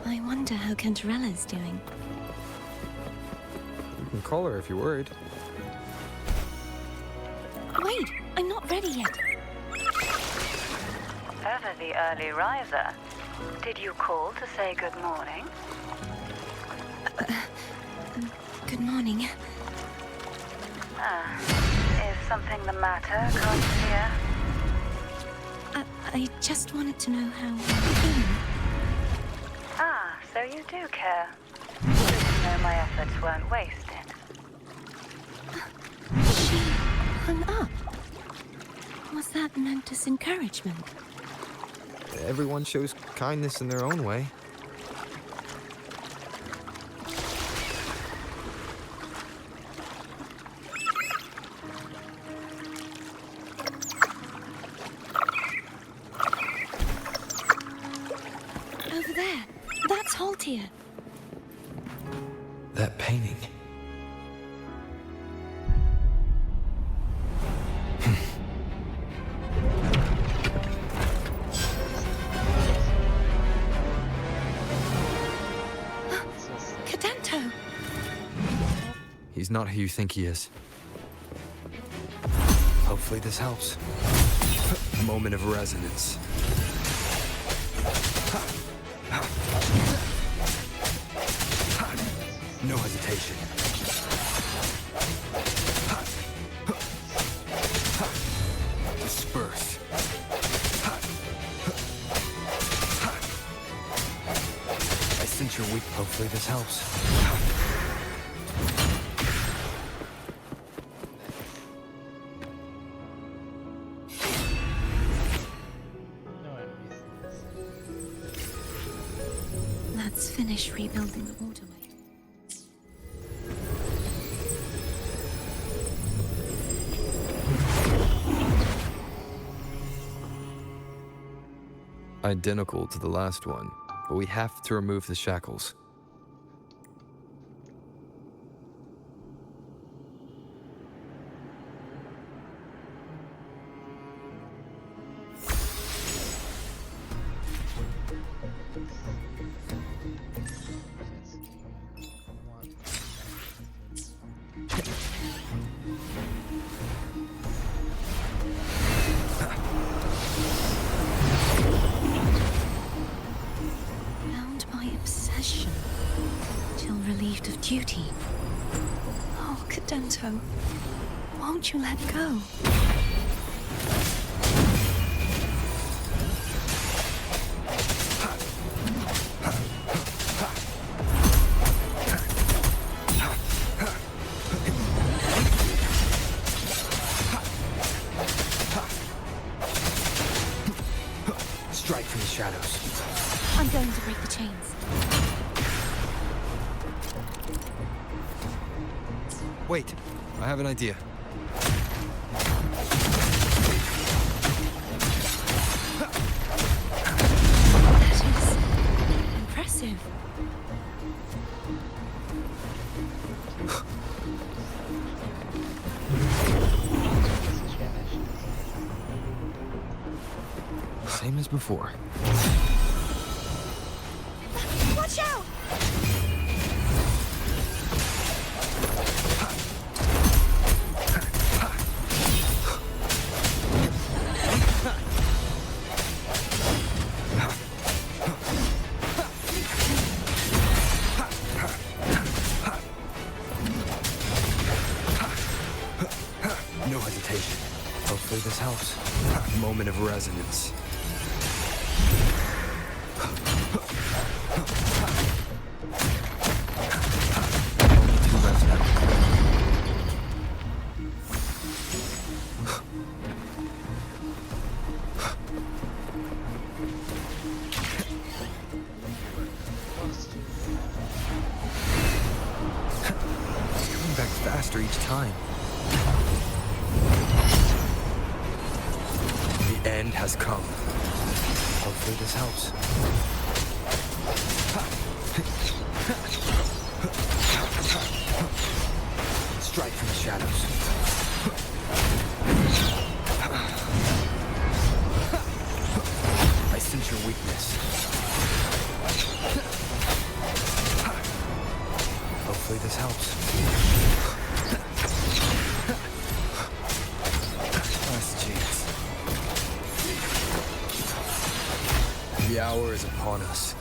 I wonder how Cantarella's doing. You can call her if you're worried. Wait, I'm not ready yet. Ever the early riser. Did you call to say good morning? Good morning. Is something the matter, Consier? I just wanted to know how you're feeling. So you do care. Good to know my efforts weren't wasted. She hung up. Was that meant as encouragement? Everyone shows kindness in their own way. Over there. That's Haltier. That painting. Cadento! He's not who you think he is. Hopefully this helps. Moment of resonance. No hesitation. Disperse. I sense you're weak. Hopefully this helps. Let's finish rebuilding the waterway. Identical to the last one, but we have to remove the shackles. Bound by obsession, till relieved of duty. Oh, Cadento, won't you let go? Strike from the shadows. I'm going to break the chains. Wait, I have an idea. That is impressive. Same as before. Watch out! No hesitation. Hopefully this helps. Moment of resonance. Two left now. It's coming back faster each time. The end has come. Hopefully this helps. Strike from the shadows. I sense your weakness. Hopefully this helps. Last chance. The hour is upon us.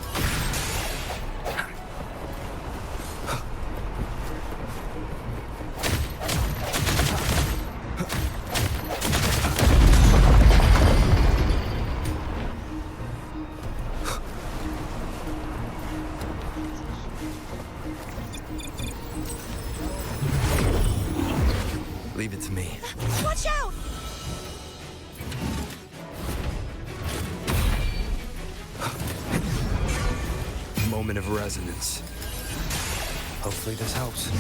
Leave it to me. Watch out! Moment of resonance. Hopefully this helps.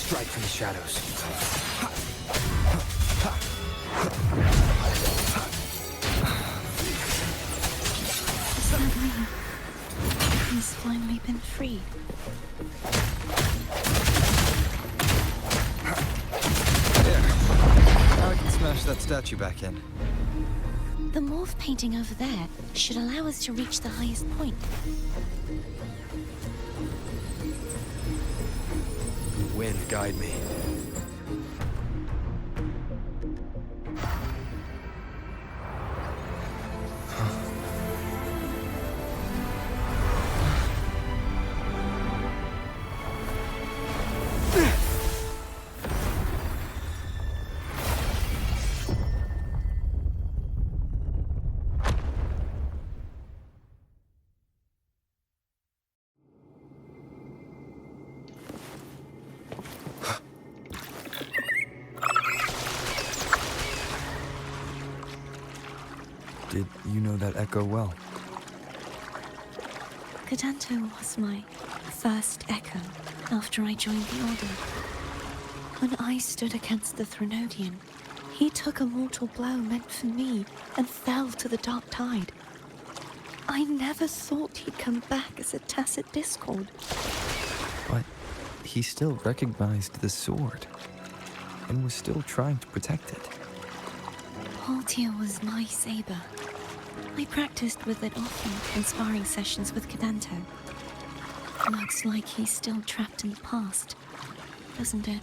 Strike from the shadows. Is that me? He's finally been freed. Now I can smash that statue back in. The morph painting over there should allow us to reach the highest point. Wind, guide me. Did you know that echo well? Cadanto was my first echo after I joined the Order. When I stood against the Threnodian, he took a mortal blow meant for me and fell to the dark tide. I never thought he'd come back as a tacit discord. But he still recognized the sword and was still trying to protect it. Haltia was my saber. I practiced with it often in sparring sessions with Cadanto. Looks like he's still trapped in the past, doesn't it?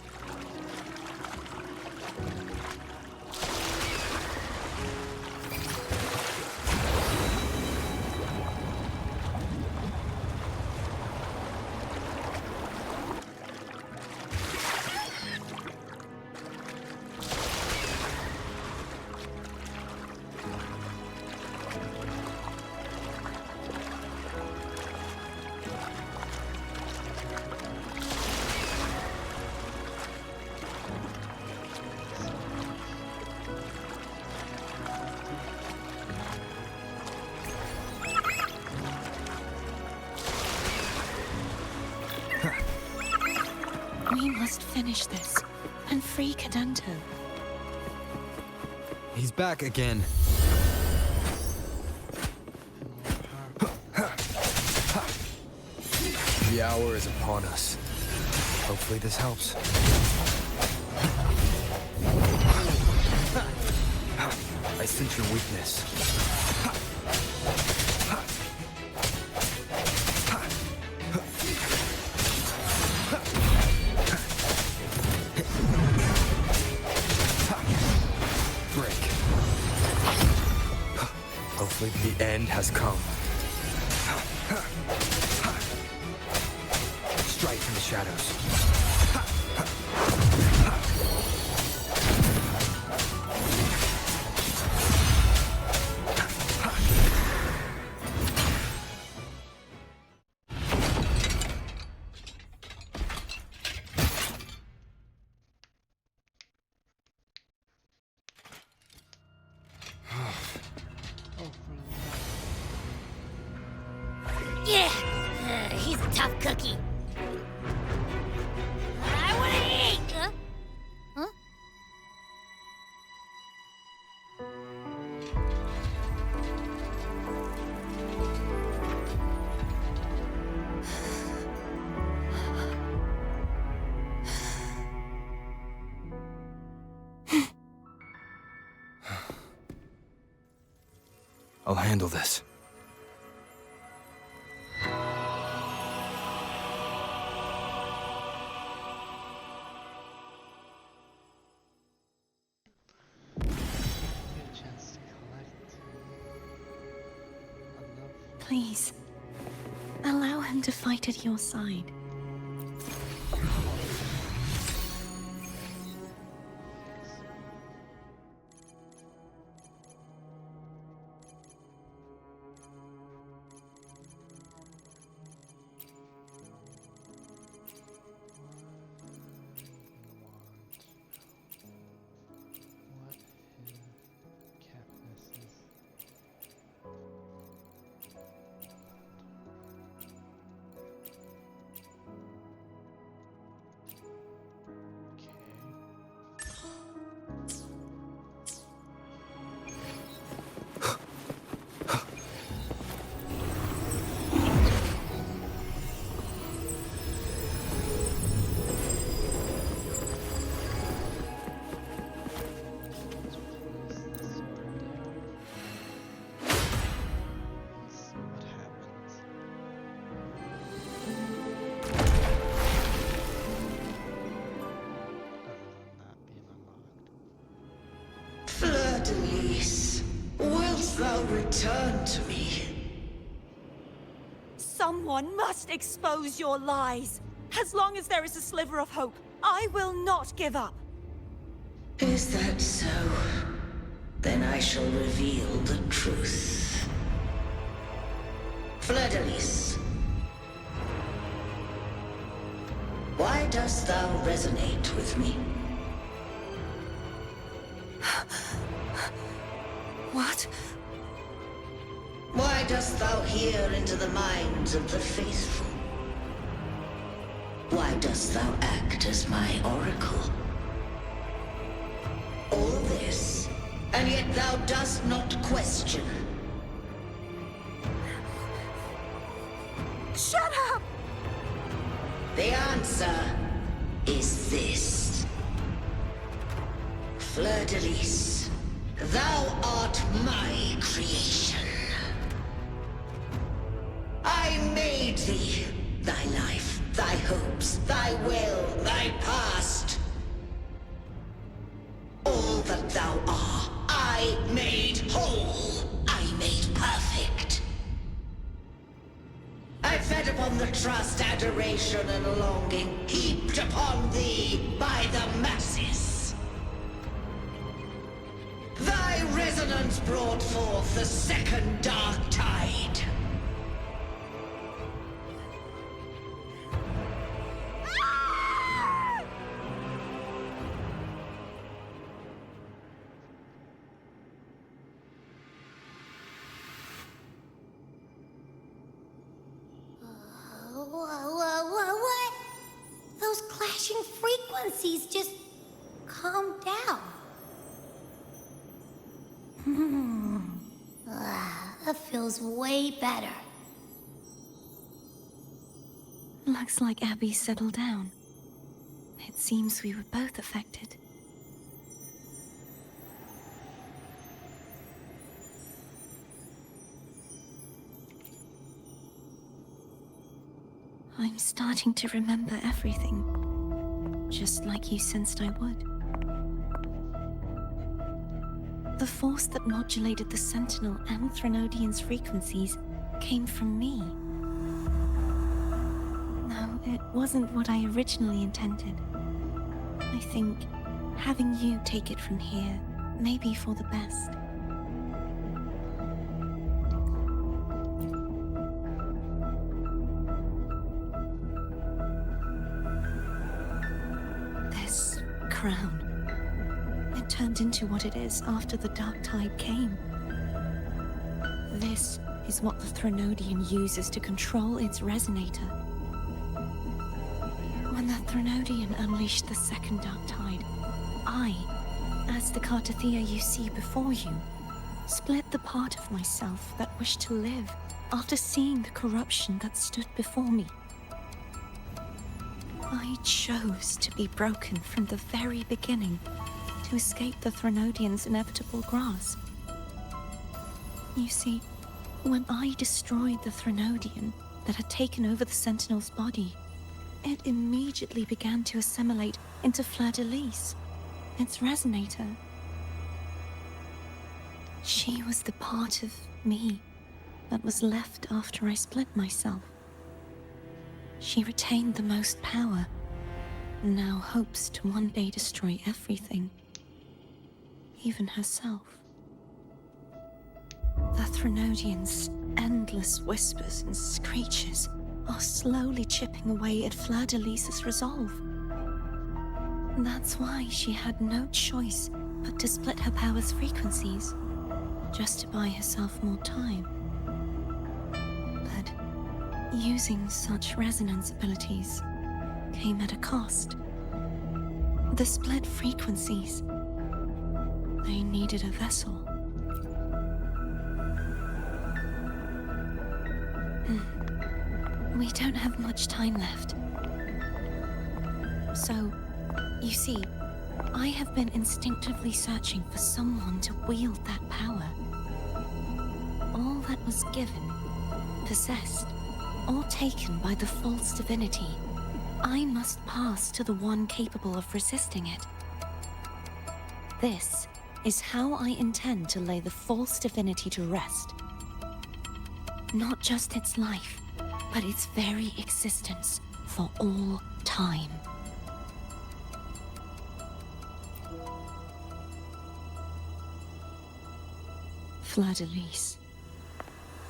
We must finish this and free Cadanto. He's back again. The hour is upon us. Hopefully this helps. I sense your weakness. Break. Hopefully the end has come. Strike from the shadows. Yeah, he's a tough cookie. I wanna eat. Huh? I'll handle this. Please, allow him to fight at your side. Denise, wilt thou return to me? Someone must expose your lies. As long as there is a sliver of hope, I will not give up. Is that so? Then I shall reveal the truth. Fleur-de-Lis, why dost thou resonate with me? What? Why dost thou hear into the minds of the faithful? Why dost thou act as my oracle? All this, and yet thou dost not question. Shut up! The answer is this. Fleur-de-Lis, thou art my creation. I made thee, thy life, thy hopes, thy will, thy past. All that thou art, I made whole. I made perfect. I fed upon the trust, adoration, and longing heaped upon thee by the masses. Thy resonance brought forth the second dark tide. What? Those clashing frequencies just calm down. That feels way better. Looks like Abby settled down. It seems we were both affected. I'm starting to remember everything, just like you sensed I would. The force that modulated the Sentinel and Threnodian's frequencies came from me. No, it wasn't what I originally intended. I think having you take it from here may be for the best. This crown. It turned into what it is after the Dark Tide came. This is what the Threnodian uses to control its resonator. When the Threnodian unleashed the second Dark Tide, I, as the Cartothea you see before you, split the part of myself that wished to live after seeing the corruption that stood before me. I chose to be broken from the very beginning to escape the Threnodian's inevitable grasp. You see, when I destroyed the Threnodian that had taken over the Sentinel's body, it immediately began to assimilate into Fleur-de-Lis, its resonator. She was the part of me that was left after I split myself. She retained the most power, and now hopes to one day destroy everything, even herself. The Threnodian's endless whispers and screeches are slowly chipping away at Fleur-de-Lis's resolve. That's why she had no choice but to split her power's frequencies, just to buy herself more time. But using such resonance abilities came at a cost. The split frequencies, they needed a vessel. We don't have much time left. So, you see, I have been instinctively searching for someone to wield that power. All that was given, possessed, or taken by the false divinity, I must pass to the one capable of resisting it. This is how I intend to lay the false divinity to rest. Not just its life, but its very existence for all time. Fleur-de-Lis,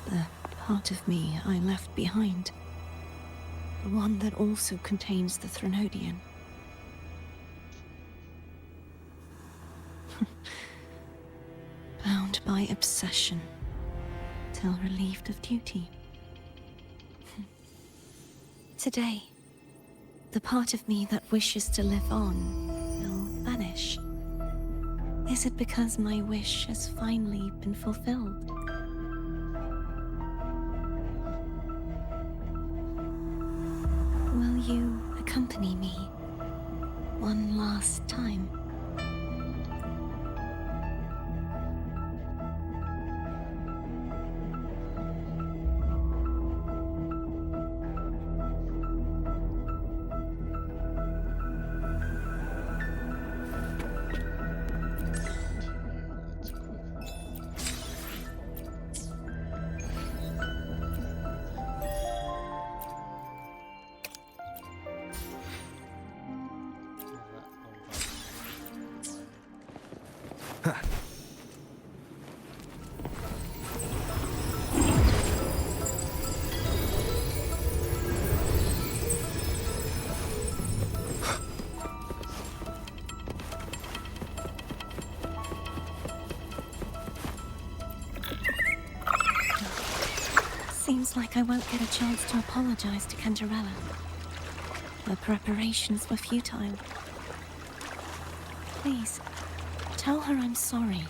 the part of me I left behind, the one that also contains the Threnodian. Bound by obsession, till relieved of duty. Today, the part of me that wishes to live on will vanish. Is it because my wish has finally been fulfilled? Will you accompany me one last time? Seems like I won't get a chance to apologize to Cantarella. The preparations were futile. Please, tell her I'm sorry.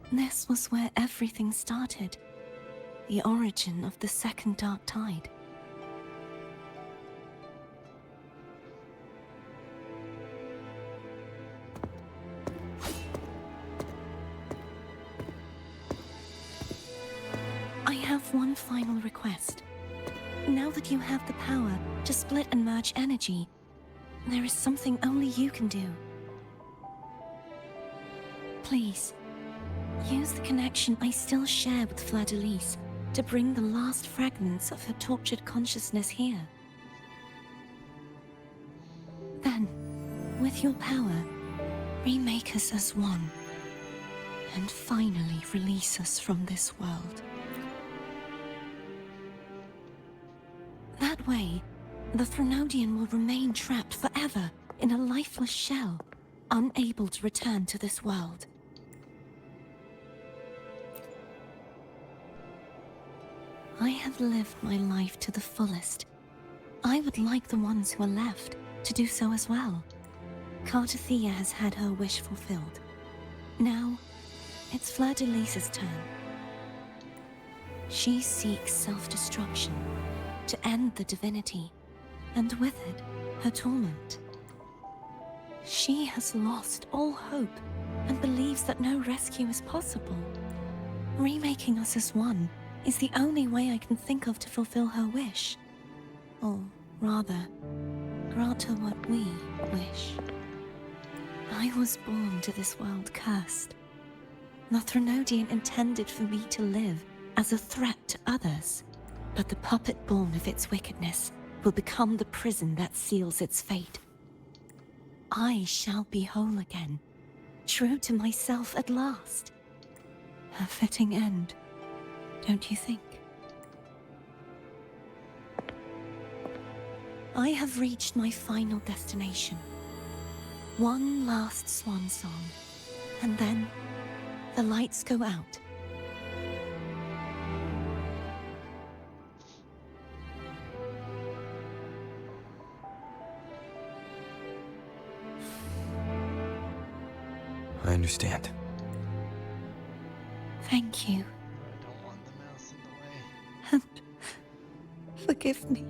This was where everything started. The origin of the second dark tide. I have one final request. Now that you have the power to split and merge energy, there is something only you can do. Please, use the connection I still share with Fleur-de-Lis to bring the last fragments of her tortured consciousness here. Then, with your power, remake us as one, and finally release us from this world. That way, the Threnodian will remain trapped forever in a lifeless shell, unable to return to this world. I have lived my life to the fullest. I would like the ones who are left to do so as well. Cartathea has had her wish fulfilled. Now, it's Fleur-de-Lis's turn. She seeks self-destruction to end the divinity, and with it, her torment. She has lost all hope and believes that no rescue is possible. Remaking us as one is the only way I can think of to fulfill her wish. Or rather, grant her what we wish. I was born to this world cursed. The Threnodian intended for me to live as a threat to others, but the puppet born of its wickedness will become the prison that seals its fate. I shall be whole again, true to myself at last. A fitting end, don't you think? I have reached my final destination. One last swan song, and then the lights go out. I understand. Thank you, I don't want the mouse in the way. and forgive me.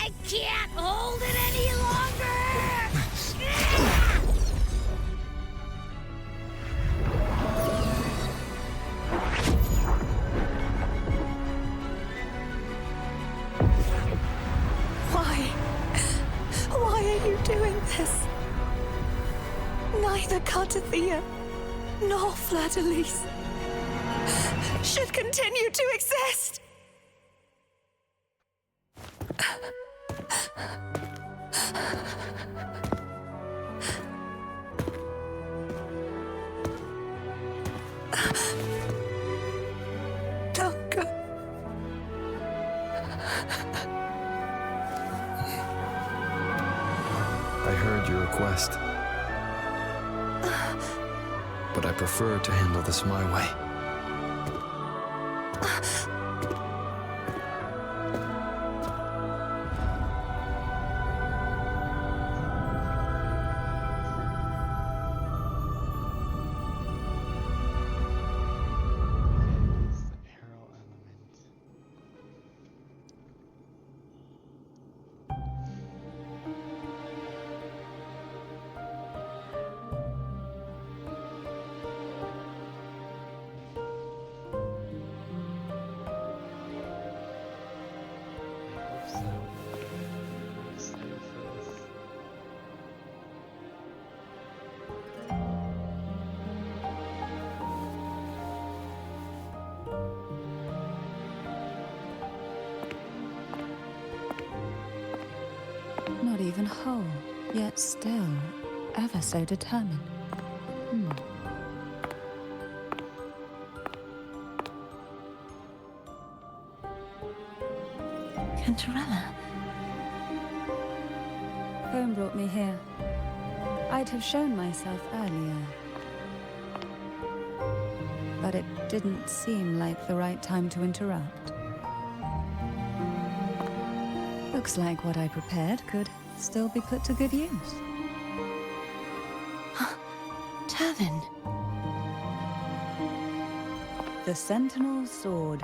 I can't hold it any longer! Why are you doing this? Neither Cartathea nor Fleur-de-Lis should continue to exist. Don't go. I heard your request. But I prefer to handle this my way. It's the arrow element. Excited for this. Not even whole, yet still ever so determined. Cantarella, Home brought me here. I'd have shown myself earlier. But it didn't seem like the right time to interrupt. Looks like what I prepared could still be put to good use. Turvin. The Sentinel Sword.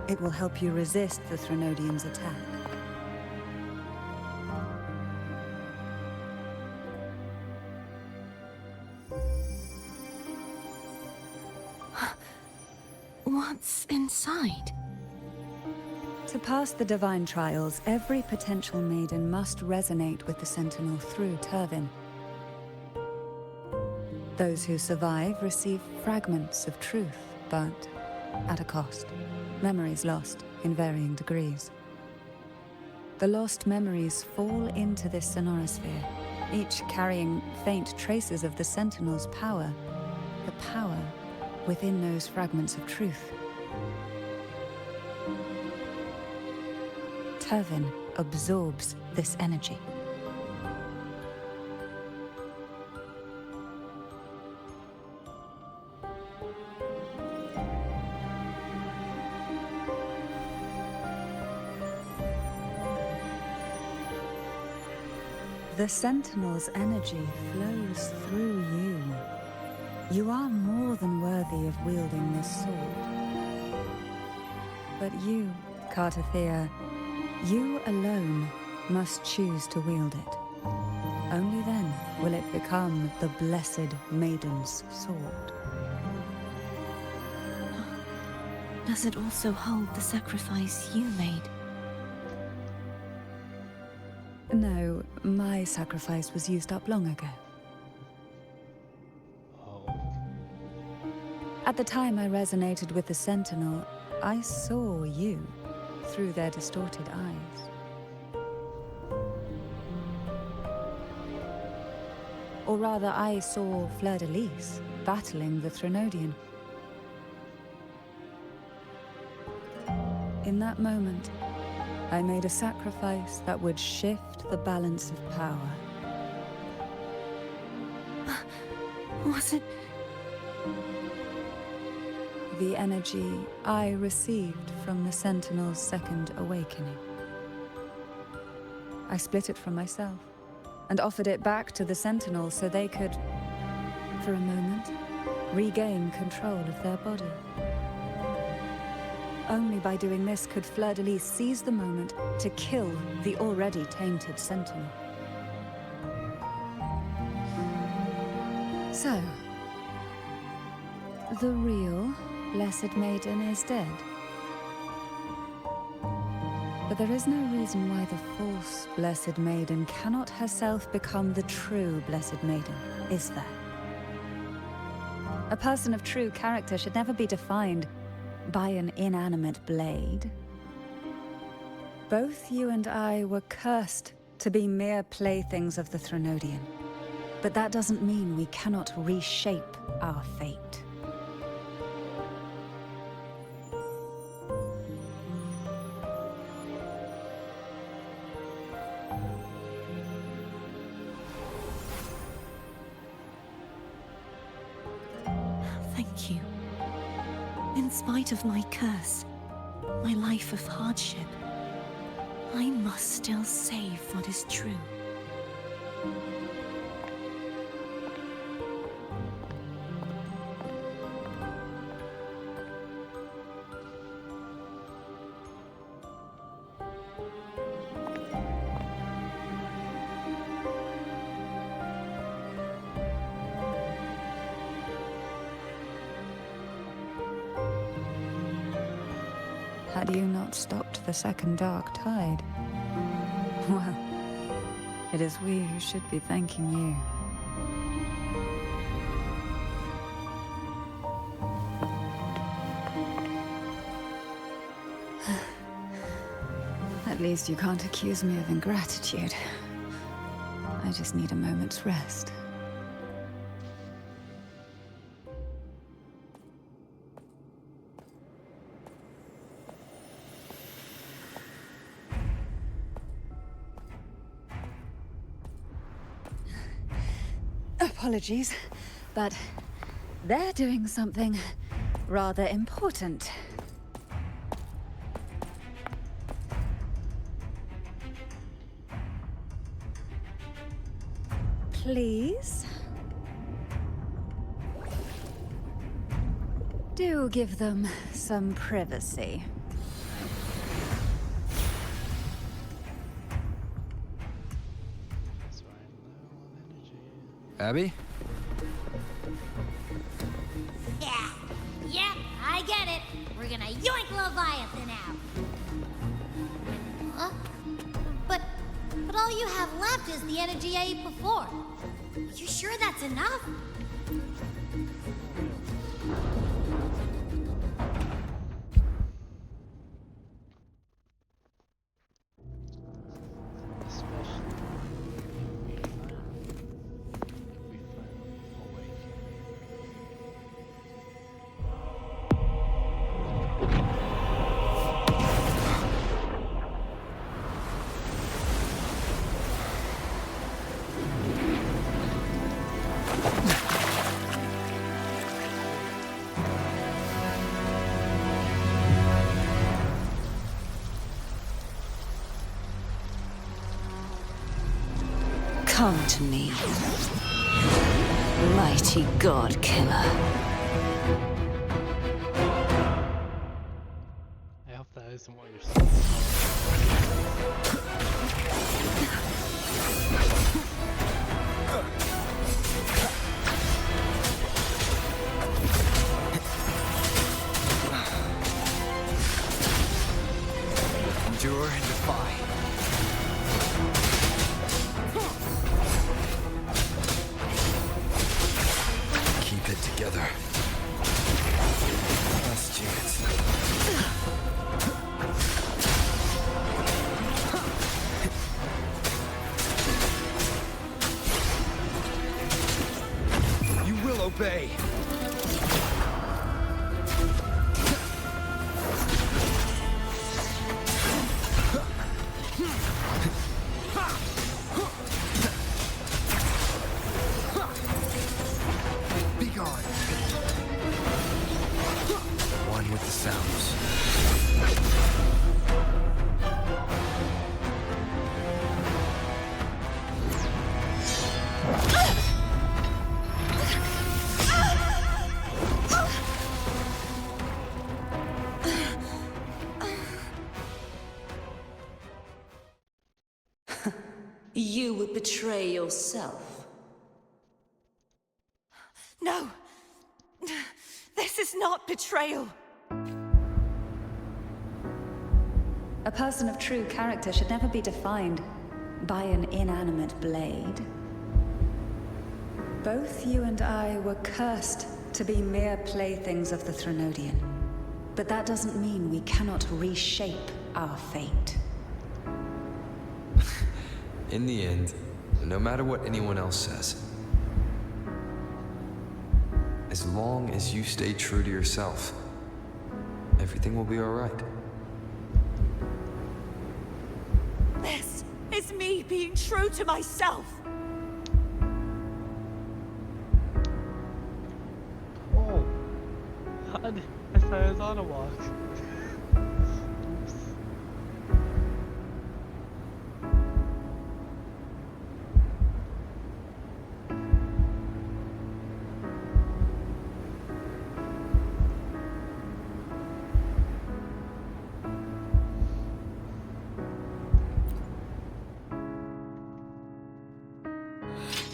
It will help you resist the Threnodian's attack. What's inside? To pass the divine trials, every potential maiden must resonate with the Sentinel through Turvin. Those who survive receive fragments of truth, but at a cost. Memories lost in varying degrees. The lost memories fall into this sonorosphere, each carrying faint traces of the Sentinel's power, the power within those fragments of truth. Turvin absorbs this energy. The Sentinel's energy flows through you. You are more than worthy of wielding this sword. But you, Cartathea, you alone must choose to wield it. Only then will it become the Blessed Maiden's sword. Does it also hold the sacrifice you made? No, my sacrifice was used up long ago. Oh. At the time I resonated with the Sentinel, I saw you through their distorted eyes. Or rather, I saw Fleur-de-Lis battling the Threnodian. In that moment, I made a sacrifice that would shift the balance of power. Was it? The energy I received from the Sentinel's second awakening. I split it from myself and offered it back to the Sentinel so they could, for a moment, regain control of their body. Only by doing this could Fleur-de-Lis seize the moment to kill the already tainted Sentinel. So, the real Blessed Maiden is dead. But there is no reason why the false Blessed Maiden cannot herself become the true Blessed Maiden, is there? A person of true character should never be defined by an inanimate blade. Both you and I were cursed to be mere playthings of the Threnodian. But that doesn't mean we cannot reshape our fate. Thank you. In spite of my curse, my life of hardship, I must still save what is true. Had you not stopped the second dark tide? Well, it is we who should be thanking you. At least you can't accuse me of ingratitude. I just need a moment's rest. Apologies, but they're doing something rather important. Please? Do give them some privacy. That's why I'm low on energy. Abby? Yeah, I get it. We're gonna yoink Leviathan out. but all you have left is the energy I ate before. You sure that's enough? Especially if we finally awaken. Come to me, mighty god killer. I hope that isn't what you're saying. Endure and defy. Keep it together. Last chance. You will obey. Be gone. One with the sounds. You would betray yourself. No! This is not betrayal! A person of true character should never be defined by an inanimate blade. Both you and I were cursed to be mere playthings of the Threnodian. But that doesn't mean we cannot reshape our fate. In the end, no matter what anyone else says, as long as you stay true to yourself, everything will be all right. This is me being true to myself! Oh! I thought I was on a walk. Oops.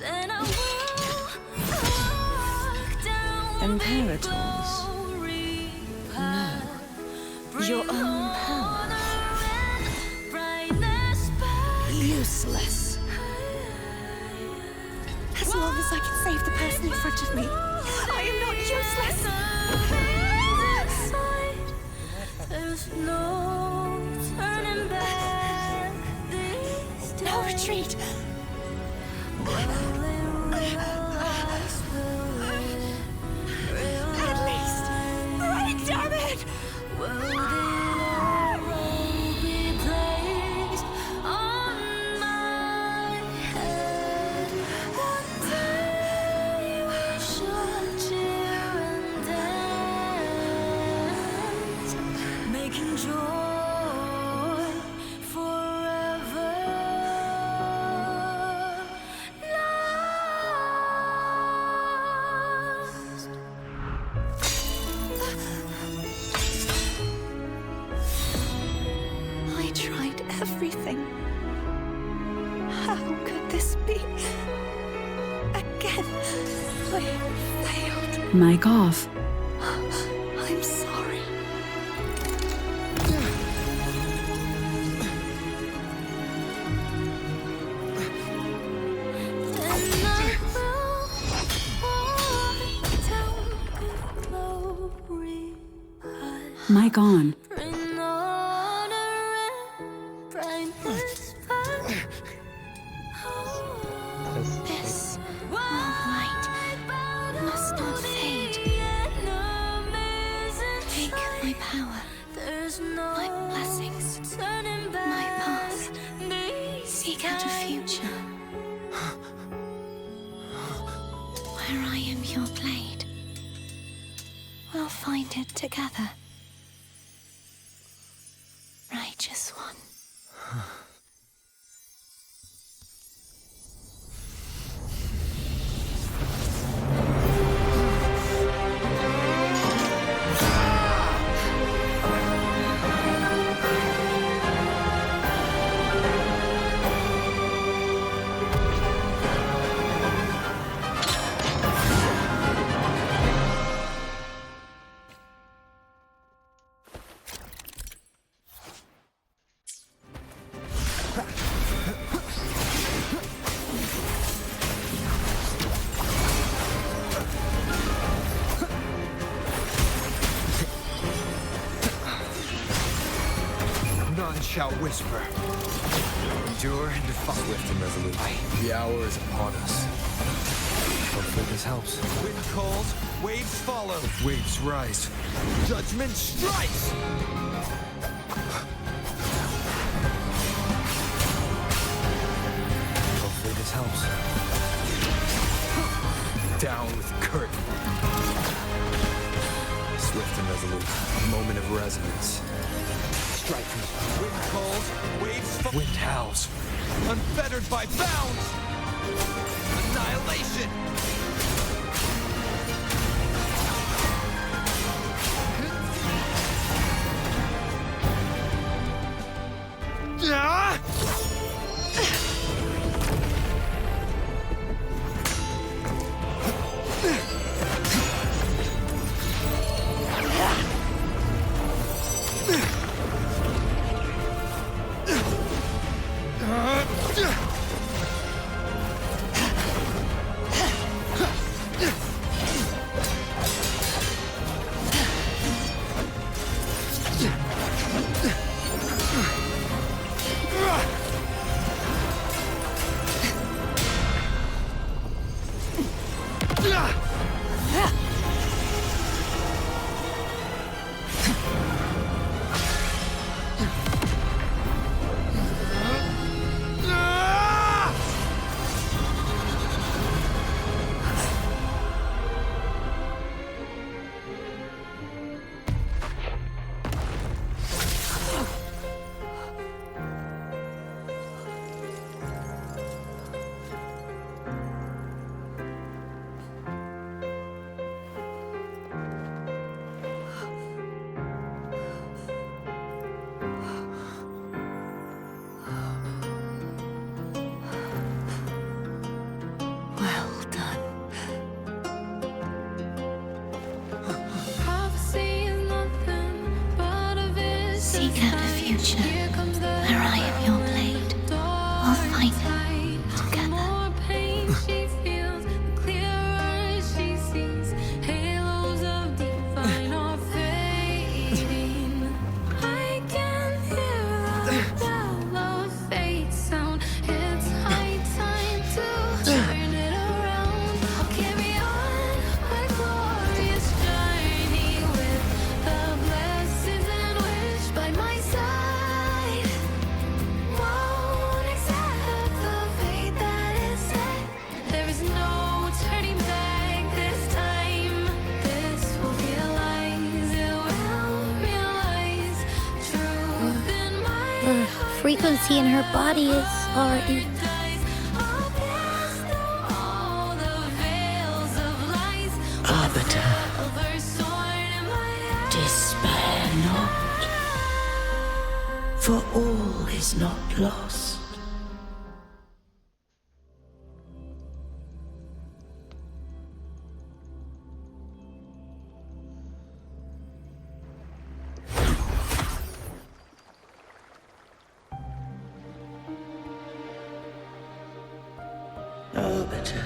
Then I walk down Imperators? No. Your own power. Useless. As long as I can save the person in front of me, I am not useless. There's no turning back. No retreat. At least, break, damn it! Making joy forever last. I tried everything. How could this be? Again, I failed. Mic off. I'm sorry. Mic on. This warm light must not fade. Take my power, my blessings, my path. Seek out a future where I am your blade. We'll find it together. Righteous one. None shall whisper. Endure and defy. Swift and resolute. The hour is upon us. Hopefully this helps. Wind calls, waves follow. Waves rise. Judgment strikes! Hopefully this helps. Down with curtain. Swift and resolute. Moment of resonance. Strikers. Wind calls, waves wind howls. Unfettered by bounds. Annihilation. Ah! Seek out a future where I am your blade. We'll find it together. Frequency in her body is already. Arbiter, despair not, for all is not lost. Arbiter,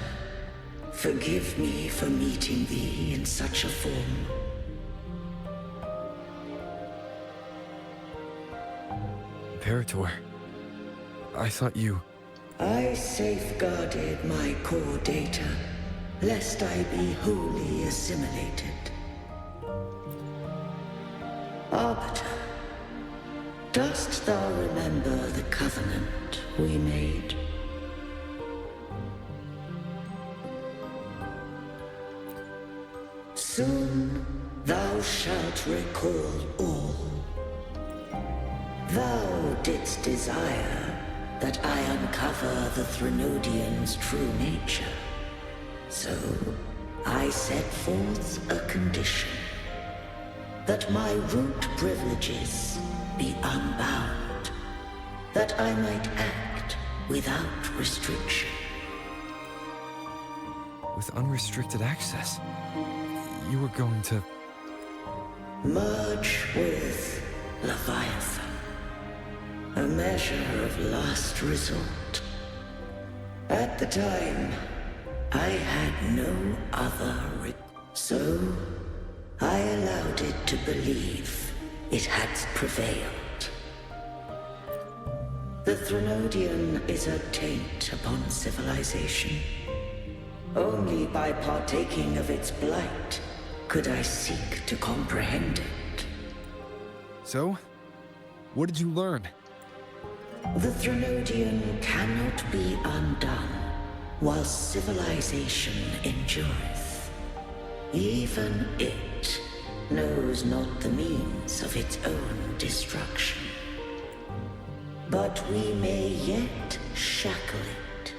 forgive me for meeting thee in such a form. Imperator. I thought you... I safeguarded my core data, lest I be wholly assimilated. Arbiter, dost thou remember the covenant we made? Soon thou shalt recall all. Thou didst desire that I uncover the Threnodian's true nature. So I set forth a condition. That my root privileges be unbound. That I might act without restriction. With unrestricted access, you were going to... Merge with Leviathan. A measure of last resort. At the time, I had no other so I allowed it to believe it had prevailed. The Threnodian is a taint upon civilization. Only by partaking of its blight could I seek to comprehend it. So? What did you learn? The Threnodian cannot be undone while civilization endureth. Even it knows not the means of its own destruction. But we may yet shackle it.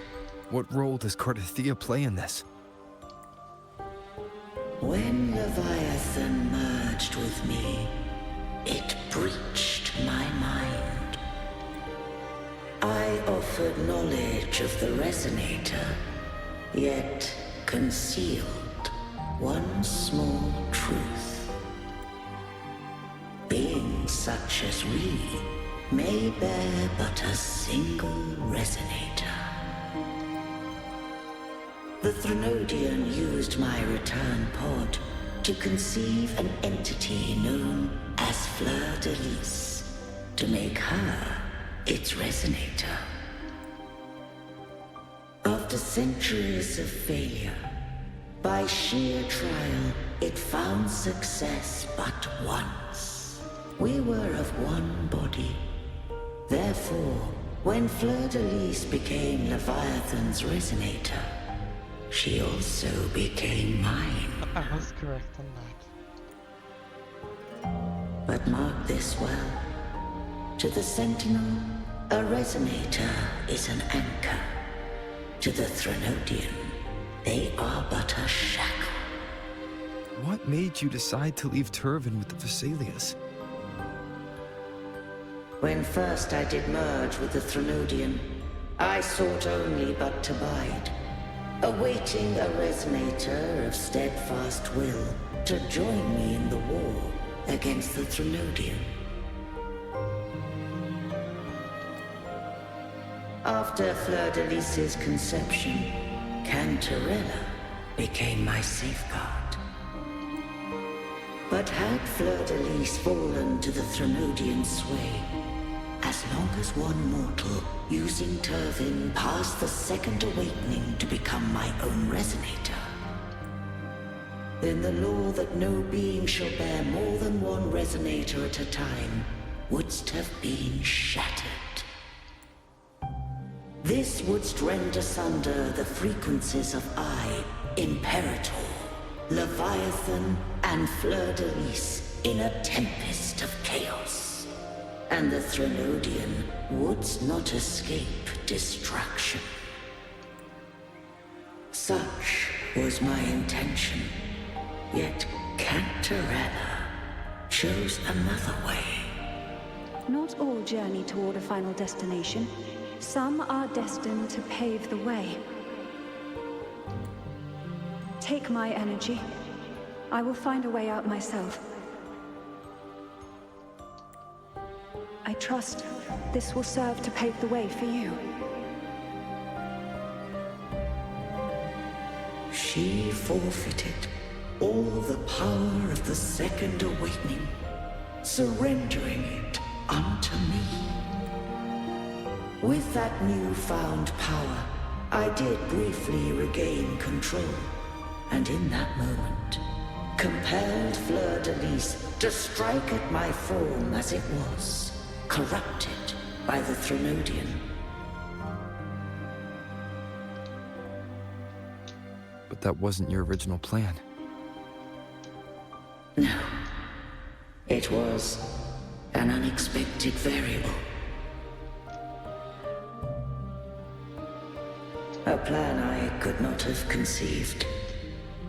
What role does Cardathia play in this? When Leviathan merged with me, it breached my mind. I offered knowledge of the Resonator, yet concealed one small truth. Beings such as we may bear but a single Resonator. The Threnodian used my return pod to conceive an entity known as Fleur de Lis, to make her its Resonator. After centuries of failure, by sheer trial, it found success but once. We were of one body. Therefore, when Fleur de Lis became Leviathan's Resonator, she also became mine. I was correct on that. But mark this well. To the Sentinel, a Resonator is an anchor. To the Threnodian, they are but a shackle. What made you decide to leave Turvin with the Vesalius? When first I did merge with the Threnodian, I sought only but to bide, awaiting a Resonator of steadfast will to join me in the war against the Threnodian. After Fleur de Lis's conception, Cantarella became my safeguard. But had Fleur de Lis fallen to the Threnodian sway, as long as one mortal using Turvin passed the second awakening to become my own Resonator, then the law that no being shall bear more than one Resonator at a time wouldst have been shattered. This wouldst rend asunder the frequencies of I, Imperator, Leviathan, and Fleur de Lis in a tempest of chaos. And the Threnodian wouldst not escape destruction. Such was my intention, yet Cantarella chose another way. Not all journey toward a final destination. Some are destined to pave the way. Take my energy. I will find a way out myself. I trust this will serve to pave the way for you. She forfeited all the power of the second awakening, surrendering it unto me. With that newfound power, I did briefly regain control, and in that moment, compelled Fleur-de-Lis to strike at my form as it was, corrupted by the Threnodian. But that wasn't your original plan. No. It was an unexpected variable. A plan I could not have conceived.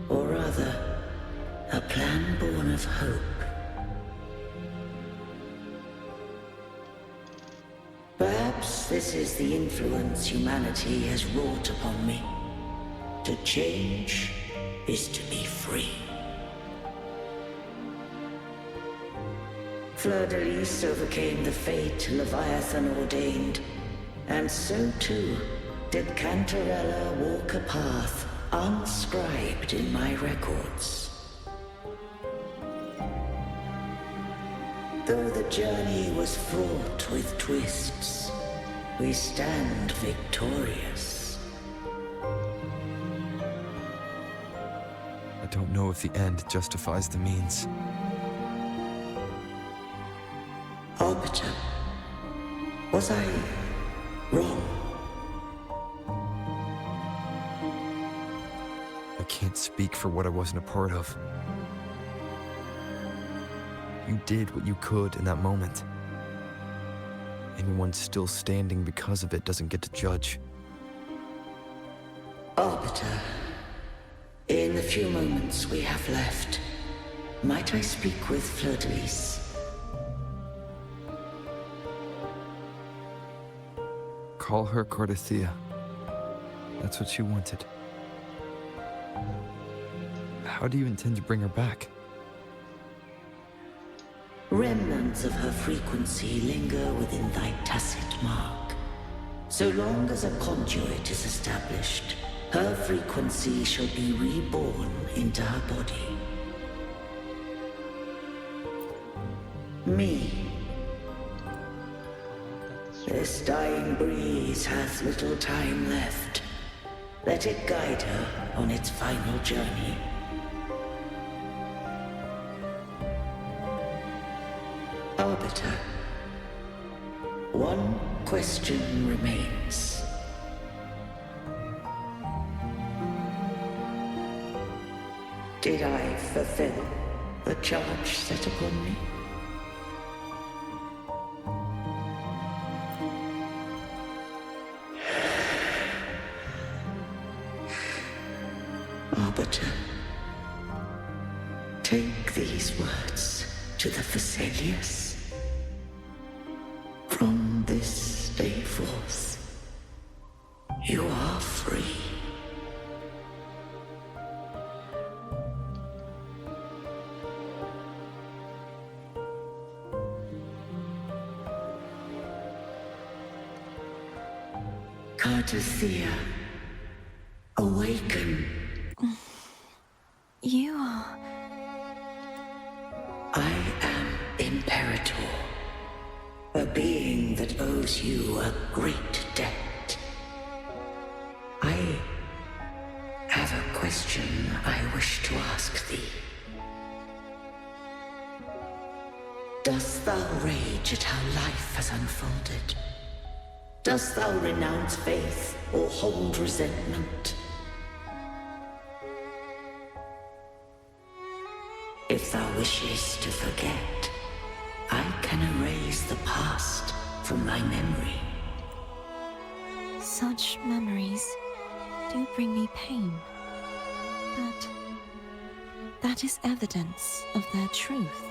Or rather, a plan born of hope. Perhaps this is the influence humanity has wrought upon me. To change is to be free. Fleur-de-Lis overcame the fate Leviathan ordained, and so too did Cantarella walk a path unscribed in my records. Though the journey was fraught with twists, we stand victorious. I don't know if the end justifies the means. Arbiter, was I wrong? I can't speak for what I wasn't a part of. You did what you could in that moment. Anyone still standing because of it doesn't get to judge. Arbiter, in the few moments we have left, might I speak with Fleur-de-Lis? Call her Cardathea. That's what she wanted. How do you intend to bring her back? Remnants of her frequency linger within thy tacit mark. So long as a conduit is established, her frequency shall be reborn into her body. Me. This dying breeze hath little time left. Let it guide her on its final journey. Arbiter, one question remains. Did I fulfill the charge set upon me? Arbiter, take these words to the Vesalius. From this day forth, you are free. Cardathea, awaken. You are... I am Imperator, a being that owes you a great debt. I have a question I wish to ask thee. Dost thou rage at how life has unfolded? Dost thou renounce faith or hold resentment? If thou wishes to forget, I can erase the past from thy memory. Such memories do bring me pain, but that is evidence of their truth.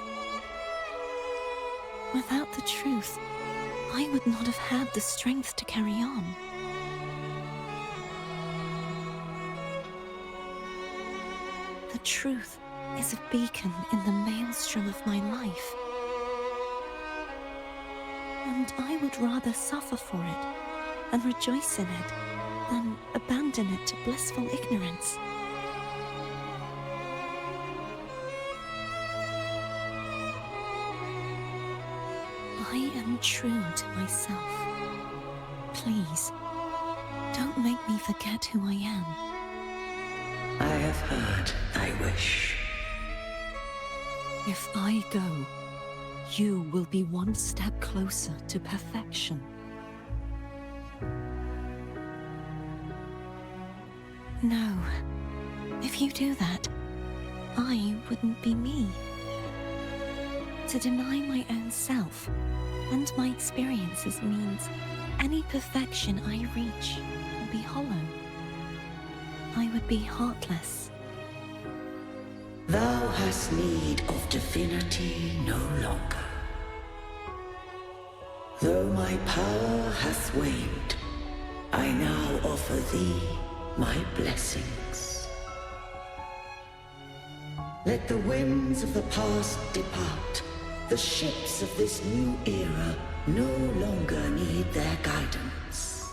Without the truth, I would not have had the strength to carry on. The truth is a beacon in the maelstrom of my life. And I would rather suffer for it and rejoice in it than abandon it to blissful ignorance. I am true to myself. Please, don't make me forget who I am. I have heard thy wish. If I go, you will be one step closer to perfection. No. If you do that, I wouldn't be me. To deny my own self and my experiences means any perfection I reach will be hollow. I would be heartless. Thou hast need of divinity no longer. Though my power hath waned, I now offer thee my blessings. Let the winds of the past depart. The ships of this new era no longer need their guidance.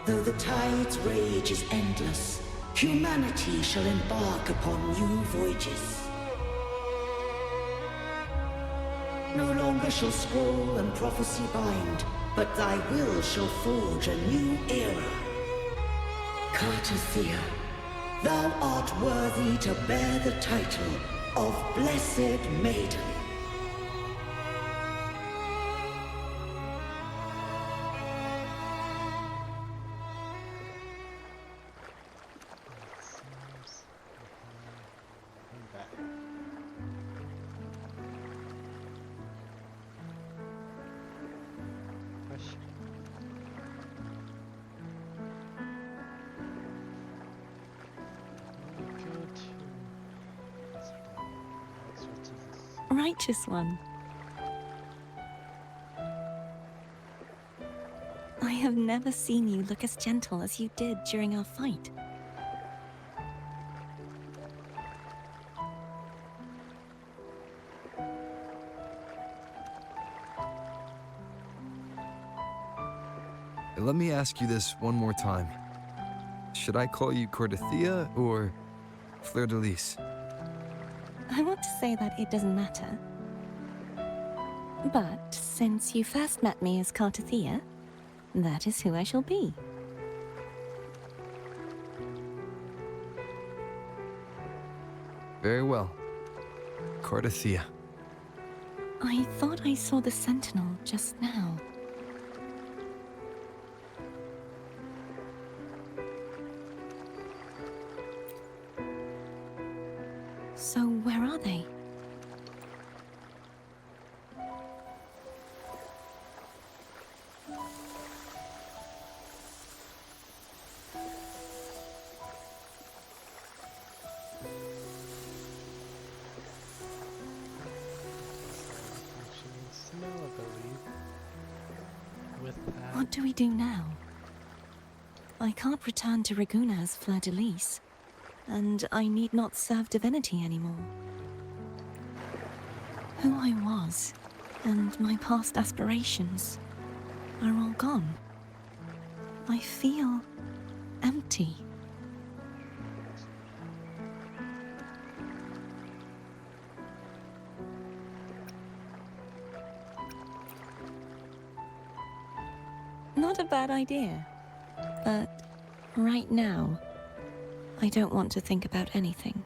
Though the tide's rage is endless, humanity shall embark upon new voyages. No longer shall scroll and prophecy bind, but thy will shall forge a new era. Cartothea, thou art worthy to bear the title of Blessed Maiden. Righteous one. I have never seen you look as gentle as you did during our fight. Let me ask you this one more time. Should I call you Cartothea or Fleur de Lis? I want to say that it doesn't matter. But since you first met me as Cartothea, that is who I shall be. Very well. Cartothea. I thought I saw the Sentinel just now. So where are they? What do we do now? I can't return to Reguna as Fleur de Lis, and I need not serve divinity anymore. Who I was, and my past aspirations, are all gone. I feel empty. Not a bad idea, but right now, I don't want to think about anything.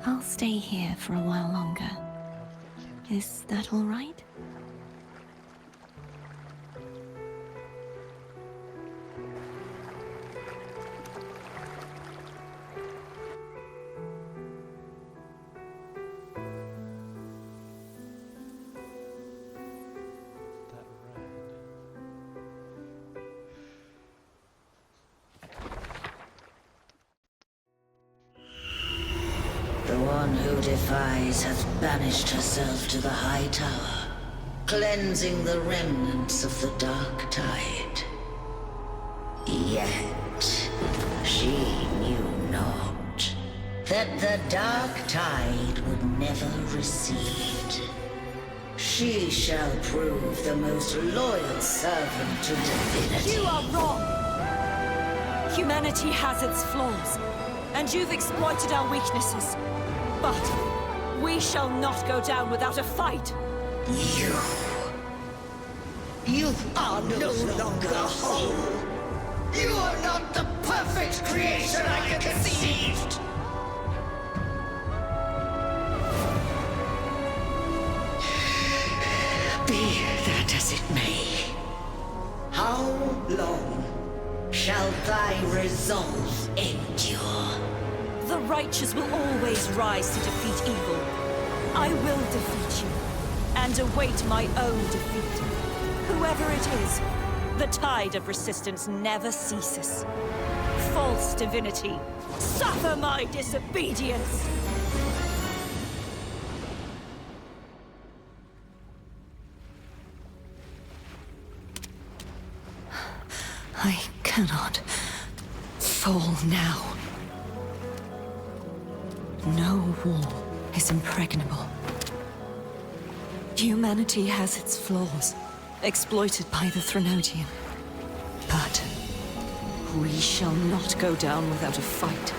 I'll stay here for a while longer. Is that all right? The one who defies hath banished herself to the high tower, cleansing the remnants of the dark tide. Yet she knew not. that the dark tide would never recede. She shall prove the most loyal servant to divinity. You are wrong! Humanity has its flaws, and you've exploited our weaknesses. But we shall not go down without a fight! You are no longer whole! You are not the perfect creation I conceived! Be that as it may, how long shall thy resolve endure? The righteous will always rise to defeat evil. I will defeat you, and await my own defeat. Whoever it is, the tide of resistance never ceases. False divinity, suffer my disobedience! I cannot fall now. No wall is impregnable. Humanity has its flaws, exploited by the Threnodian. But we shall not go down without a fight.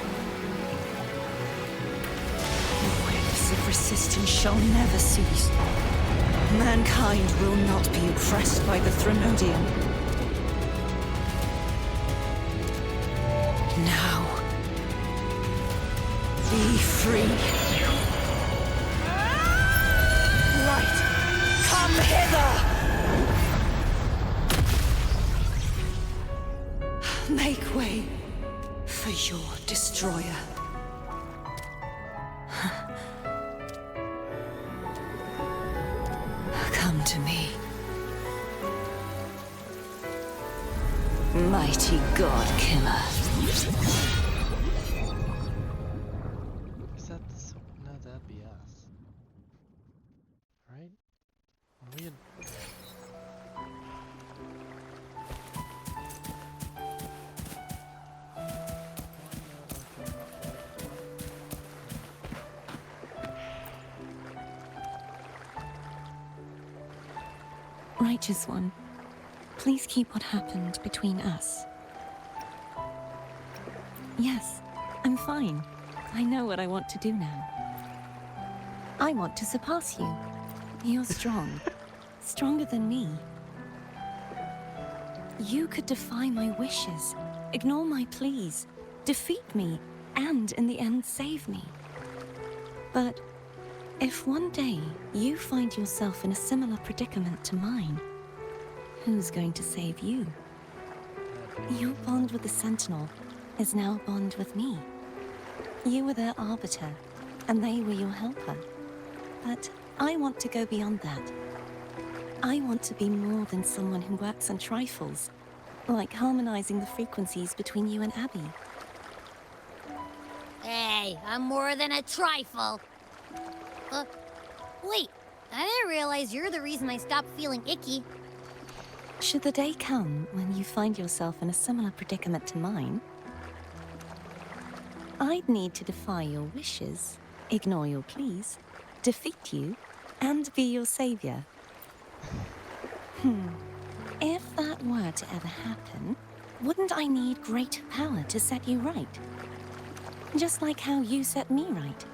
The waves of resistance shall never cease. Mankind will not be oppressed by the Threnodian. Now, be free. Light, come hither! Make way for your destroyer. Come to me. Mighty God Killer. Is that so? No, that'd be us. Right? Are we in... Righteous One, please keep what happened between us. Yes, I'm fine. I know what I want to do now. I want to surpass you. You're strong. Stronger than me. You could defy my wishes, ignore my pleas, defeat me, and in the end save me. But if one day you find yourself in a similar predicament to mine, who's going to save you? Your bond with the Sentinel is now a bond with me. You were their arbiter, and they were your helper. But I want to go beyond that. I want to be more than someone who works on trifles, like harmonizing the frequencies between you and Abby. Hey, I'm more than a trifle. Wait, I didn't realize you're the reason I stopped feeling icky. Should the day come when you find yourself in a similar predicament to mine, I'd need to defy your wishes, ignore your pleas, defeat you, and be your savior. If that were to ever happen, wouldn't I need greater power to set you right? Just like how you set me right.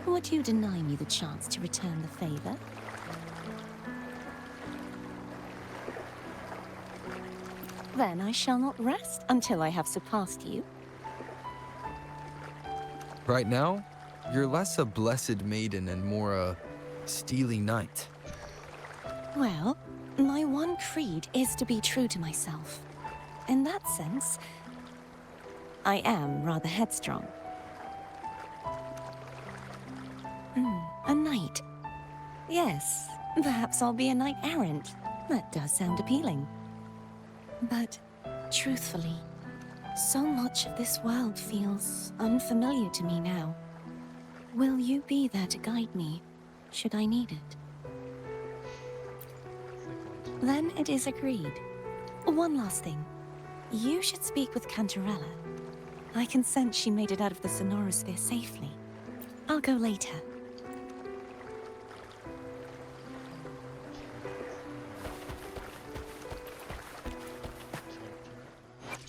Would you deny me the chance to return the favor? Then I shall not rest until I have surpassed you. Right now, you're less a blessed maiden and more a steely knight. Well, my one creed is to be true to myself. In that sense, I am rather headstrong. A knight. Yes, perhaps I'll be a knight errant. That does sound appealing. But, truthfully, so much of this world feels unfamiliar to me now. Will you be there to guide me, should I need it? Then it is agreed. One last thing. You should speak with Cantarella. I can sense she made it out of the sonorosphere safely. I'll go later.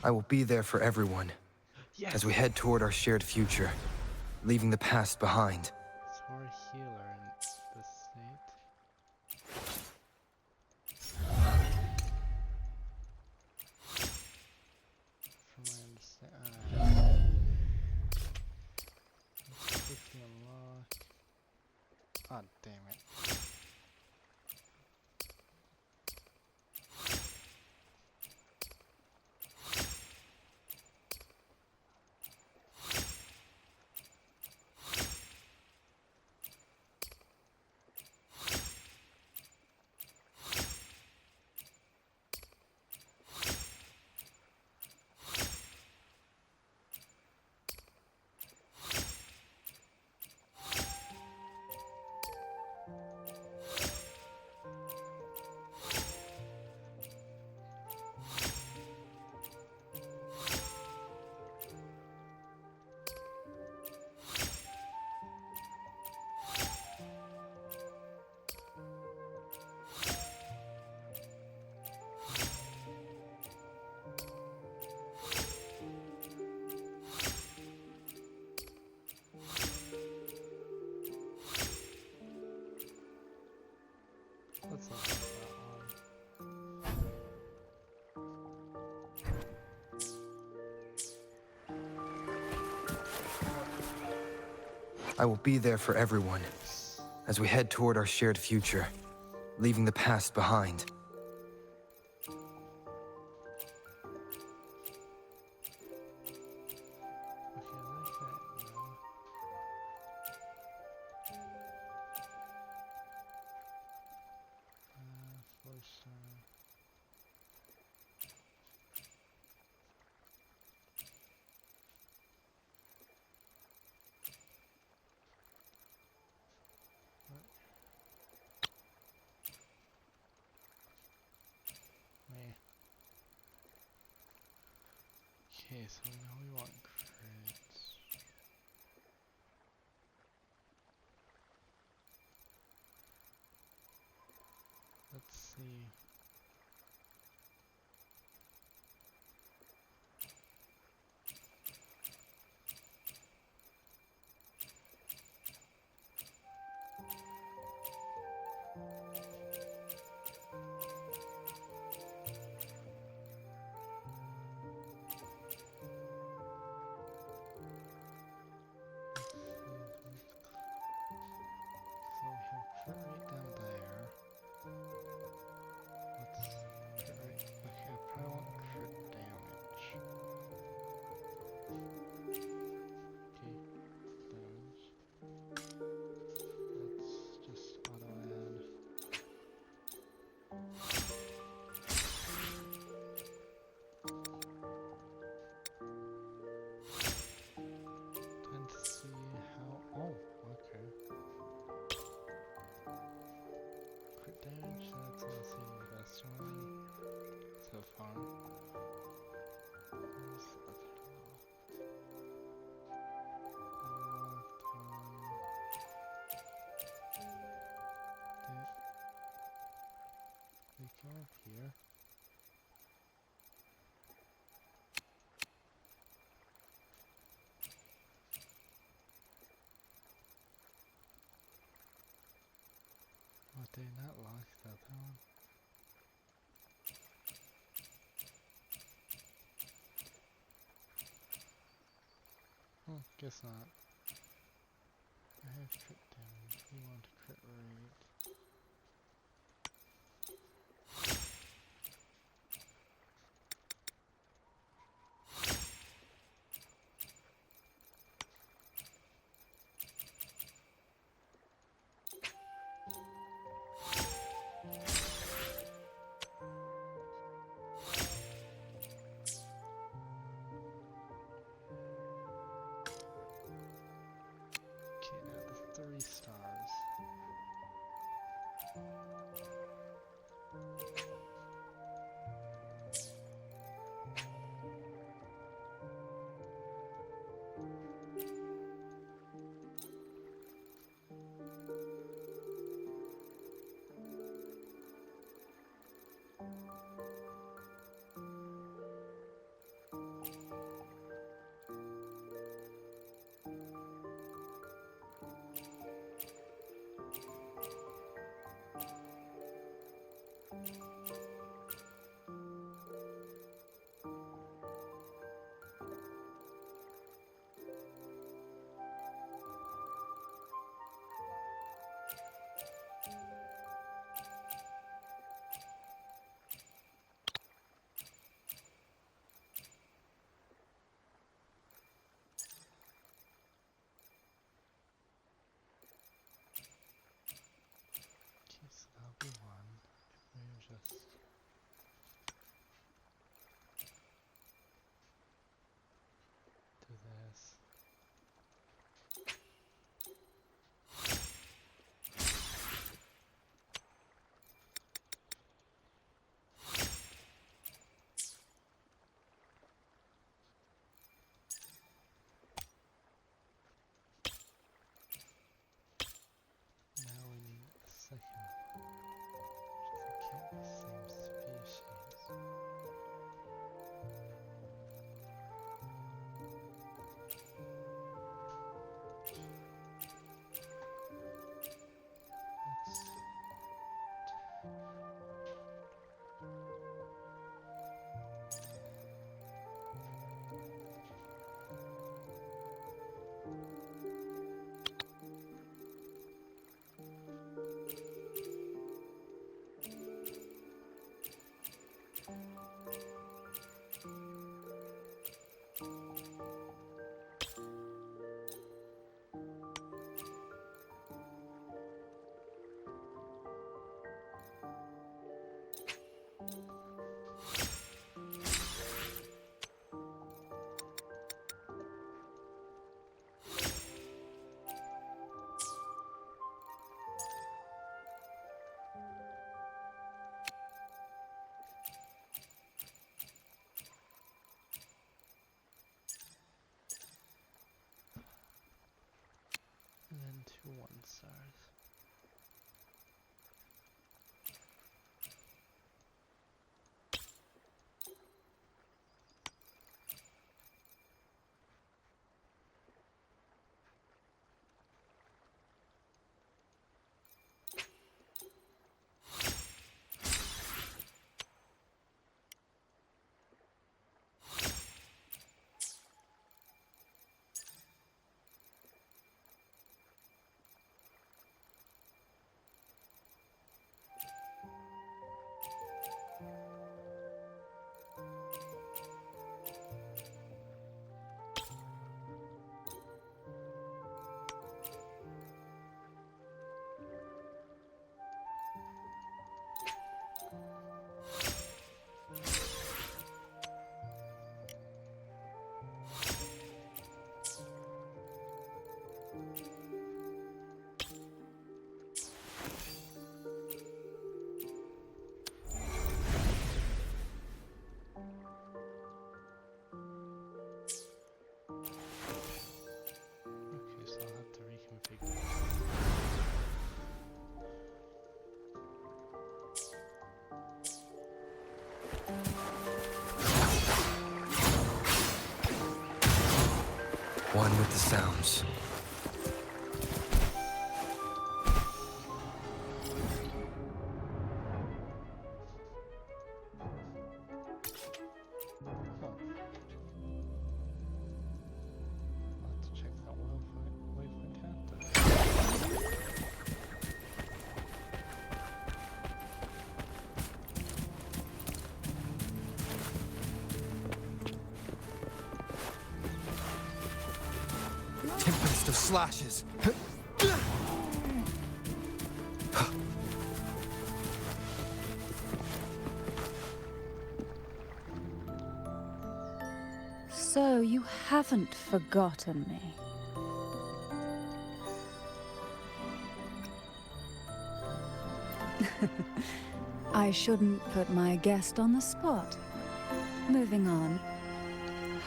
I will be there for everyone Yes! as we head toward our shared future, leaving the past behind. It's hard healer in this state. From my understanding. Let's quickly unlock. Ah, damn it. Let's look at that one. I will be there for everyone as we head toward our shared future, leaving the past behind. Okay, I like that now. Force what? Meh. Okay, so now we want crits. Let's see. So we have crit rate down there. Let's crit rate. Okay, I probably want crit damage. Okay, those. Let's just auto add. Tend to see how. Oh, okay. Crit damage, that's honestly the best one so far. Where's the other one? They come up here. Oh, did I not lock that one? Guess not. I have crit damage. We want crit rate. Okay, now the 3 stars. Okay, so that'll be one. If we just do this. Now we need a second one, which I think is the same species. Let's and then 2 1-stars. Okay, so I'll have to reconfigure. One with the sounds. Oh. I'll have to check that waypoint out. Tempest of slashes. So you haven't forgotten me. I shouldn't put my guest on the spot. Moving on.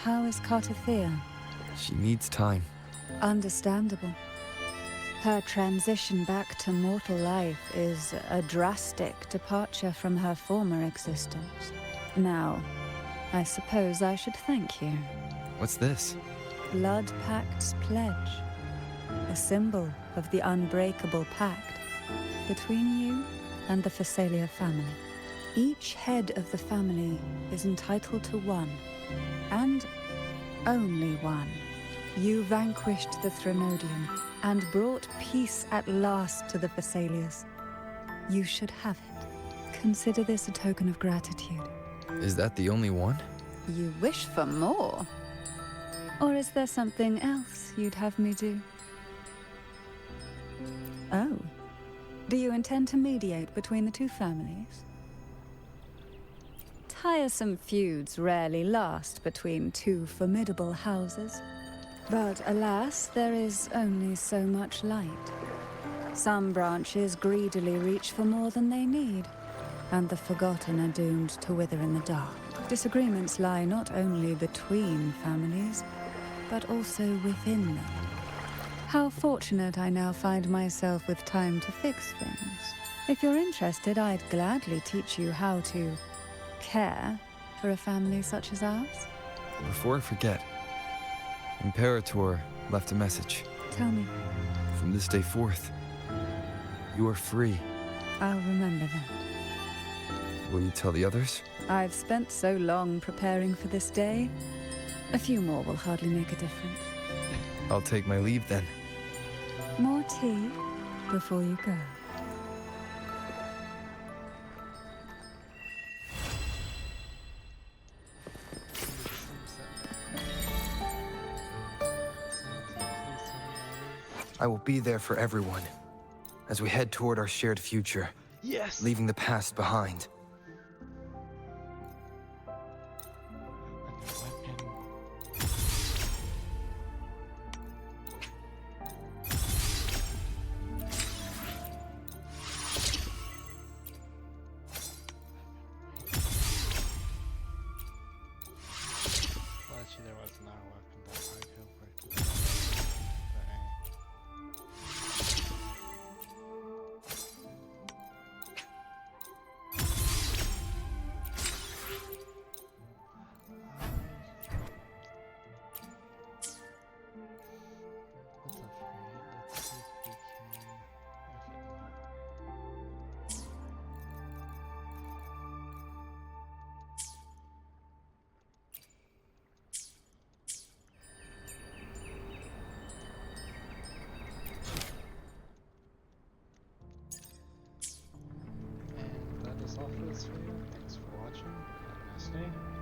How is Cartothea? She needs time. Understandable. Her transition back to mortal life is a drastic departure from her former existence. Now, I suppose I should thank you. What's this? Blood Pact's pledge. A symbol of the unbreakable pact between you and the Phasalia family. Each head of the family is entitled to one, and only one. You vanquished the Threnodian and brought peace at last to the Phasalias. You should have it. Consider this a token of gratitude. Is that the only one? You wish for more? Or is there something else you'd have me do? Oh. Do you intend to mediate between the two families? Tiresome feuds rarely last between two formidable houses. But alas, there is only so much light. Some branches greedily reach for more than they need, and the forgotten are doomed to wither in the dark. Disagreements lie not only between families, but also within them. How fortunate I now find myself with time to fix things. If you're interested, I'd gladly teach you how to care for a family such as ours. Before I forget, Imperator left a message. Tell me. From this day forth, you are free. I'll remember that. Will you tell the others? I've spent so long preparing for this day. A few more will hardly make a difference. I'll take my leave then. More tea before you go. I will be there for everyone as we head toward our shared future, Yes! leaving the past behind. Well, actually, there was another weapon that I could break. Let's upgrade. Let's see if we can. And that is all for this video. Thanks for watching. Have a nice day.